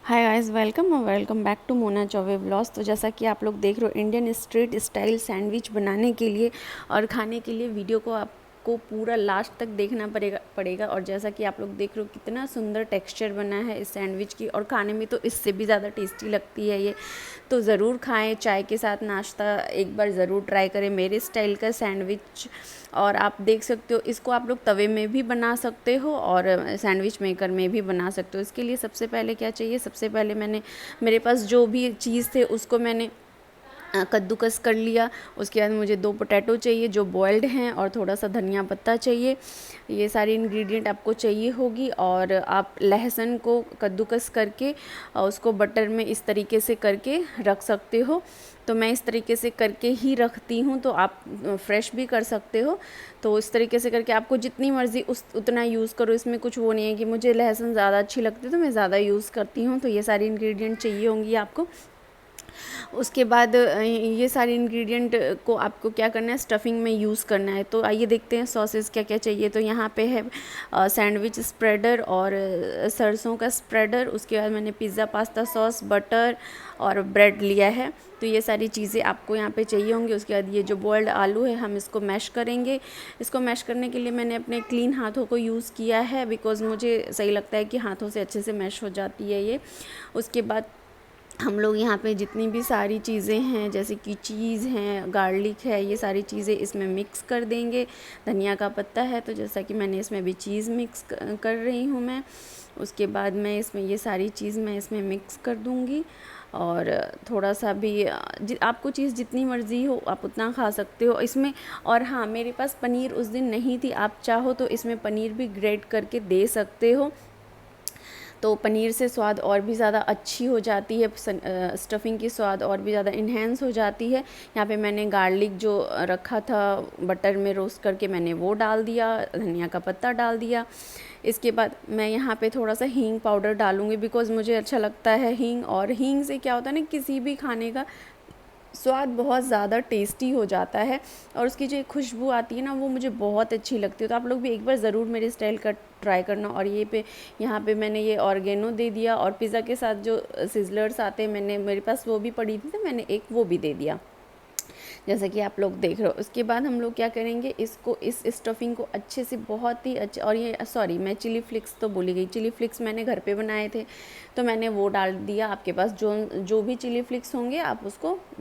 Hi guys, welcome back to Mona Choubey blogs. तो जैसा कि आप लोग देख रहे हो, इंडियन स्ट्रीट स्टाइल सैंडविच बनाने के लिए और खाने के लिए वीडियो को आपको पूरा लास्ट तक देखना पड़ेगा। और जैसा कि आप लोग देख रहे हो, कितना सुंदर टेक्सचर बना है इस सैंडविच की, और खाने में तो इससे भी ज़्यादा टेस्टी लगती है ये। तो ज़रूर खाएं, चाय के साथ नाश्ता एक बार ज़रूर ट्राई करें मेरे स्टाइल का सैंडविच। और आप देख सकते हो, इसको आप लोग तवे में भी बना सकते हो और सैंडविच मेकर में भी बना सकते हो। इसके लिए सबसे पहले क्या चाहिए, सबसे पहले मेरे पास जो भी चीज़ थे उसको मैंने कद्दूकस कर लिया। उसके बाद मुझे 2 पोटैटो चाहिए जो बॉइल्ड हैं, और थोड़ा सा धनिया पत्ता चाहिए। ये सारी इंग्रेडिएंट आपको चाहिए होगी। और आप लहसुन को कद्दूकस करके उसको बटर में इस तरीके से करके रख सकते हो। तो मैं इस तरीके से करके ही रखती हूँ, तो आप फ्रेश भी कर सकते हो। तो इस तरीके से करके आपको जितनी मर्ज़ी उतना यूज़ करो। इसमें कुछ वो नहीं है कि मुझे लहसुन ज़्यादा अच्छी लगती है तो मैं ज़्यादा यूज़ करती हूँ। तो ये सारी इंग्रेडिएंट चाहिए होंगी आपको। उसके बाद ये सारे इंग्रेडिएंट को आपको क्या करना है, स्टफिंग में यूज़ करना है। तो आइए देखते हैं सॉसेस क्या क्या चाहिए। तो यहाँ पे है सैंडविच स्प्रेडर और सरसों का स्प्रेडर। उसके बाद मैंने पिज़्ज़ा पास्ता सॉस, बटर और ब्रेड लिया है। तो ये सारी चीज़ें आपको यहाँ पे चाहिए होंगी। उसके बाद ये जो बॉइल्ड आलू है, हम इसको मैश करेंगे। इसको मैश करने के लिए मैंने अपने क्लीन हाथों को यूज़ किया है, बिकॉज़ मुझे सही लगता है कि हाथों से अच्छे से मैश हो जाती है ये। उसके बाद हम लोग यहाँ पे जितनी भी सारी चीज़ें हैं, जैसे कि चीज़ हैं, गार्लिक है, ये सारी चीज़ें इसमें मिक्स कर देंगे। धनिया का पत्ता है, तो जैसा कि मैंने इसमें भी चीज़ मिक्स कर रही हूँ मैं। उसके बाद मैं इसमें ये सारी चीज़ मैं इसमें मिक्स कर दूँगी। और थोड़ा सा भी आपको चीज़ जितनी मर्ज़ी हो आप उतना खा सकते हो इसमें। और हाँ, मेरे पास पनीर उस दिन नहीं थी, आप चाहो तो इसमें पनीर भी ग्रेट करके दे सकते हो। तो पनीर से स्वाद और भी ज़्यादा अच्छी हो जाती है, स्टफिंग की स्वाद और भी ज़्यादा इन्हेंस हो जाती है। यहाँ पे मैंने गार्लिक जो रखा था बटर में रोस्ट करके, मैंने वो डाल दिया, धनिया का पत्ता डाल दिया। इसके बाद मैं यहाँ पे थोड़ा सा हींग पाउडर डालूँगी, बिकॉज़ मुझे अच्छा लगता है हींग। और हींग से क्या होता है ना, किसी भी खाने का स्वाद बहुत ज़्यादा टेस्टी हो जाता है, और उसकी जो एक खुशबू आती है ना, वो मुझे बहुत अच्छी लगती है। तो आप लोग भी एक बार ज़रूर मेरे स्टाइल का ट्राई करना। और यहाँ पे मैंने ये ऑर्गेनो दे दिया, और पिज़्ज़ा के साथ जो सिज़लर्स आते हैं, मेरे पास वो भी पड़ी थी, तो मैंने एक वो भी दे दिया, जैसा कि आप लोग देख रहे हो। उसके बाद हम लोग क्या करेंगे, इस स्टफिंग को अच्छे से, बहुत ही अच्छे। और ये सॉरी, मैं चिली फ्लिक्स तो भूल गई। चिली फ्लिक्स मैंने घर पे बनाए थे, तो मैंने वो डाल दिया। आपके पास जो भी चिली फ्लिक्स होंगे, आप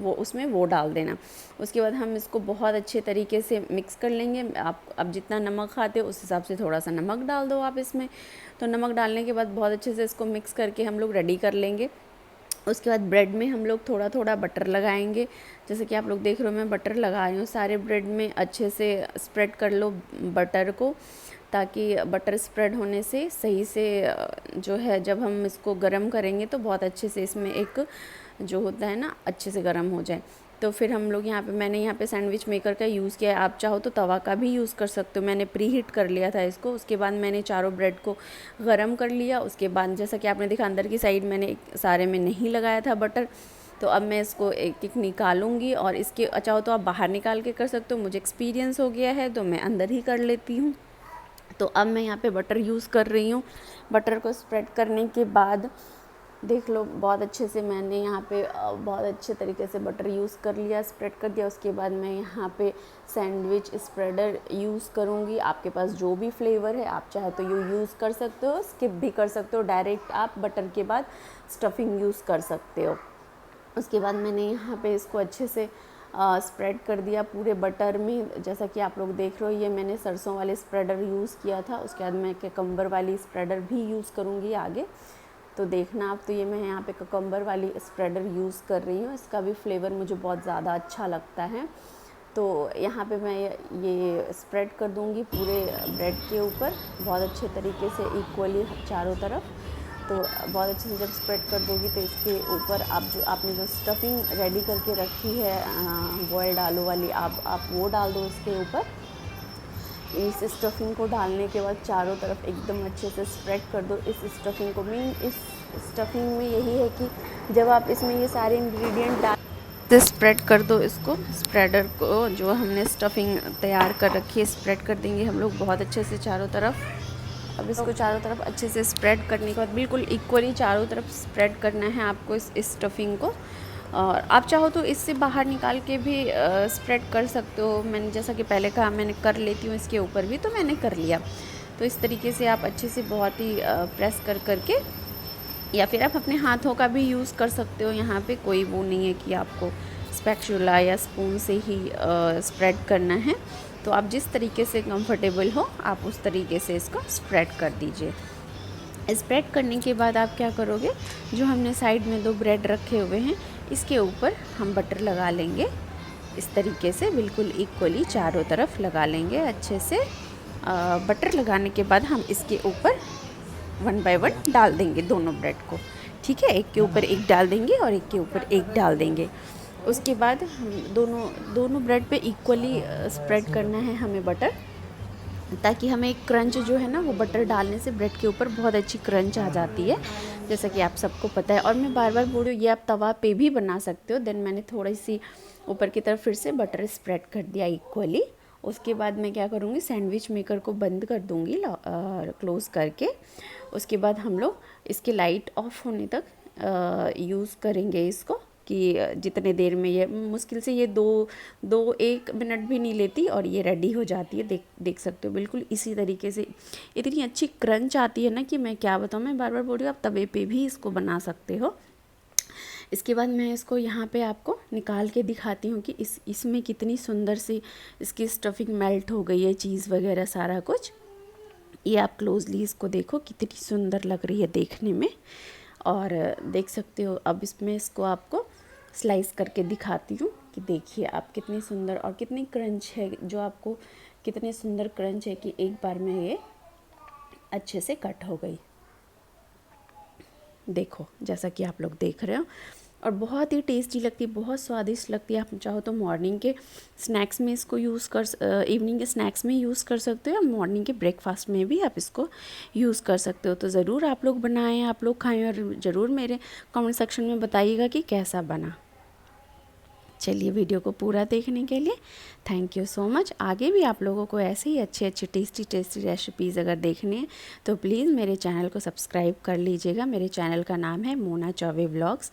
उसमें वो डाल देना। उसके बाद हम इसको बहुत अच्छे तरीके से मिक्स कर लेंगे। आप जितना नमक खाते हो उस हिसाब से थोड़ा सा नमक डाल दो आप इसमें। तो नमक डालने के बाद बहुत अच्छे से इसको मिक्स करके हम लोग रेडी कर लेंगे। उसके बाद ब्रेड में हम लोग थोड़ा थोड़ा बटर लगाएंगे। जैसे कि आप लोग देख रहे हो, मैं बटर लगा रही हूँ सारे ब्रेड में। अच्छे से स्प्रेड कर लो बटर को, ताकि बटर स्प्रेड होने से सही से जो है, जब हम इसको गरम करेंगे तो बहुत अच्छे से इसमें एक जो होता है ना, अच्छे से गरम हो जाए। तो फिर हम लोग मैंने यहाँ पे सैंडविच मेकर का यूज़ किया है। आप चाहो तो तवा का भी यूज़ कर सकते हो। मैंने प्री हीट कर लिया था इसको। उसके बाद मैंने चारों ब्रेड को गरम कर लिया। उसके बाद जैसा कि आपने देखा, अंदर की साइड मैंने सारे में नहीं लगाया था बटर। तो अब मैं इसको एक एक निकालूंगी, और इसके चाहो तो आप बाहर निकाल के कर सकते हो। मुझे एक्सपीरियंस हो गया है तो मैं अंदर ही कर लेती हूँ। तो अब मैं यहाँ पे बटर यूज़ कर रही हूँ। बटर को स्प्रेड करने के बाद देख लो, बहुत अच्छे से मैंने यहाँ पे बहुत अच्छे तरीके से बटर यूज़ कर लिया, स्प्रेड कर दिया। उसके बाद मैं यहाँ पे सैंडविच स्प्रेडर यूज़ करूँगी। आपके पास जो भी फ्लेवर है, आप चाहे तो ये यूज़ कर सकते हो, स्किप भी कर सकते हो। डायरेक्ट आप बटर के बाद स्टफिंग यूज़ कर सकते हो। उसके बाद मैंने यहाँ पे इसको अच्छे से स्प्रेड कर दिया पूरे बटर में। जैसा कि आप लोग देख रहे हो, ये मैंने सरसों वाले स्प्रेडर यूज़ किया था। उसके बाद मैं ककम्बर वाली स्प्रेडर भी यूज़ करूँगी आगे, तो देखना आप। तो ये मैं यहाँ पे ककम्बर वाली स्प्रेडर यूज़ कर रही हूँ। इसका भी फ्लेवर मुझे बहुत ज़्यादा अच्छा लगता है। तो यहाँ पे मैं ये स्प्रेड कर दूँगी पूरे ब्रेड के ऊपर, बहुत अच्छे तरीके से इक्वली चारों तरफ। तो बहुत अच्छे से जब स्प्रेड कर दोगी, तो इसके ऊपर आपने जो स्टफिंग रेडी करके रखी है बॉइल्ड आलू वाली, आप वो डाल दो इसके ऊपर। इस स्टफिंग को डालने के बाद चारों तरफ एकदम अच्छे से स्प्रेड कर दो इस स्टफिंग को। इस स्टफिंग में यही है कि जब आप इसमें ये सारे इंग्रेडिएंट डाल से स्प्रेड कर दो, इसको स्प्रेडर को जो हमने स्टफिंग तैयार कर रखी है, स्प्रेड कर देंगे हम लोग बहुत अच्छे से चारों तरफ। अब इसको चारों तरफ अच्छे से स्प्रेड करने के बाद बिल्कुल इक्वली चारों तरफ स्प्रेड करना है आपको इस स्टफिंग को। और आप चाहो तो इससे बाहर निकाल के भी स्प्रेड कर सकते हो। मैंने जैसा कि पहले कहा, मैंने कर लेती हूँ इसके ऊपर भी, तो मैंने कर लिया। तो इस तरीके से आप अच्छे से बहुत ही प्रेस कर करके, या फिर आप अपने हाथों का भी यूज़ कर सकते हो। यहाँ पे कोई वो नहीं है कि आपको स्पैचुला या स्पून से ही स्प्रेड करना है। तो आप जिस तरीके से कंफर्टेबल हो आप उस तरीके से इसको स्प्रेड कर दीजिए। स्प्रेड करने के बाद आप क्या करोगे, जो हमने साइड में 2 ब्रेड रखे हुए हैं इसके ऊपर हम बटर लगा लेंगे। इस तरीके से बिल्कुल इक्वली चारों तरफ लगा लेंगे अच्छे से। बटर लगाने के बाद हम इसके ऊपर 1 बाय 1 डाल देंगे दोनों ब्रेड को। ठीक है, एक के ऊपर एक डाल देंगे और एक के ऊपर एक डाल देंगे। उसके बाद हम दोनों ब्रेड पे इक्वली स्प्रेड करना है हमें बटर, ताकि हमें एक क्रंच जो है ना, वो बटर डालने से ब्रेड के ऊपर बहुत अच्छी क्रंच आ जाती है, जैसा कि आप सबको पता है। और मैं बार बार बोल रही हूँ, ये आप तवा पे भी बना सकते हो। देन मैंने थोड़ी सी ऊपर की तरफ फिर से बटर स्प्रेड कर दिया इक्वली। उसके बाद मैं क्या करूँगी, सैंडविच मेकर को बंद कर दूँगी क्लोज़ करके। उसके बाद हम लोग इसके लाइट ऑफ होने तक यूज़ करेंगे इसको, कि जितने देर में ये मुश्किल से ये 1 मिनट भी नहीं लेती और ये रेडी हो जाती है। देख सकते हो बिल्कुल इसी तरीके से इतनी अच्छी क्रंच आती है ना कि मैं क्या बताऊँ। मैं बार बार बोल रही हूँ, आप तवे पे भी इसको बना सकते हो। इसके बाद मैं इसको यहाँ पे आपको निकाल के दिखाती हूँ कि इसमें कितनी सुंदर सी इसकी स्टफिंग मेल्ट हो गई है, चीज़ वगैरह सारा कुछ। ये आप क्लोजली इसको देखो, कितनी सुंदर लग रही है देखने में। और देख सकते हो, अब इसमें इसको आपको स्लाइस करके दिखाती हूँ कि देखिए आप कितनी सुंदर और कितनी क्रंच है, जो आपको कितने सुंदर क्रंच है कि एक बार में ये अच्छे से कट हो गई। देखो जैसा कि आप लोग देख रहे हो, और बहुत ही टेस्टी लगती है, बहुत स्वादिष्ट लगती है। आप चाहो तो मॉर्निंग के स्नैक्स में इसको इवनिंग के स्नैक्स में यूज़ कर सकते हो, या मॉर्निंग के ब्रेकफास्ट में भी आप इसको यूज़ कर सकते हो। तो ज़रूर आप लोग बनाएं, आप लोग खाएं, और ज़रूर मेरे कमेंट सेक्शन में बताइएगा कि कैसा बना। चलिए, वीडियो को पूरा देखने के लिए थैंक यू सो मच। आगे भी आप लोगों को ऐसे ही अच्छे अच्छे टेस्टी रेसिपीज़ अगर देखनी है तो प्लीज़ मेरे चैनल को सब्सक्राइब कर लीजिएगा। मेरे चैनल का नाम है मोना चौबे व्लॉग्स।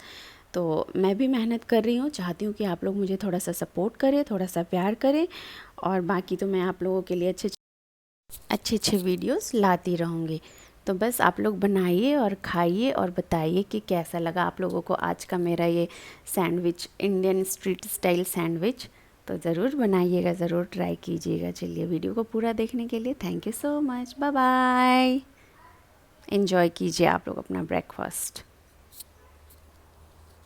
तो मैं भी मेहनत कर रही हूँ, चाहती हूँ कि आप लोग मुझे थोड़ा सा सपोर्ट करें, थोड़ा सा प्यार करें, और बाकी तो मैं आप लोगों के लिए अच्छे वीडियोस लाती रहूँगी। तो बस आप लोग बनाइए और खाइए और बताइए कि कैसा लगा आप लोगों को आज का मेरा ये sandwich, Indian street style sandwich. तो ज़रूर बनाइएगा, ज़रूर ट्राई कीजिएगा। चलिए, वीडियो को पूरा देखने के लिए thank you so much. Bye bye. Enjoy कीजिए आप लोग अपना ब्रेकफास्ट।